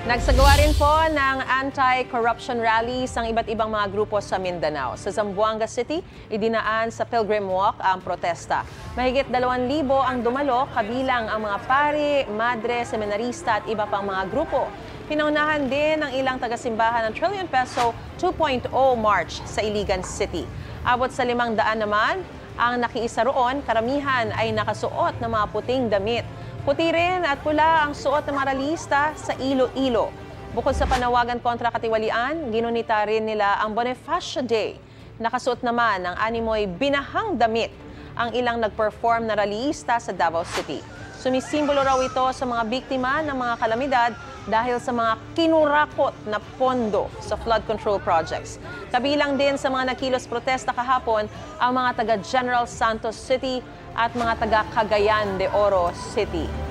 Nagsagawa rin po ng anti-corruption rallies ang iba't ibang mga grupo sa Mindanao. Sa Zamboanga City, idinaan sa Pilgrim Walk ang protesta. Mahigit 2,000 ang dumalo, kabilang ang mga pari, madre, seminarista at iba pang mga grupo. Pinaunahan din ng ilang tagasimbahan ng Trillion Peso 2.0 March sa Iligan City. Abot sa 500 naman ang nakiisa roon, karamihan ay nakasuot ng mga puting damit. Puti rin at pula ang suot ng mga ralista sa Iloilo. Bukod sa panawagan kontra katiwalian, ginunita rin nila ang Bonifacio Day. Nakasuot naman ng animoy binahang damit ang ilang nag-perform na ralista sa Davao City. Sumisimbolo raw ito sa mga biktima ng mga kalamidad dahil sa mga kinurakot na pondo sa flood control projects. Kabilang din sa mga nakilos protesta kahapon ang mga taga General Santos City at mga taga Cagayan de Oro City.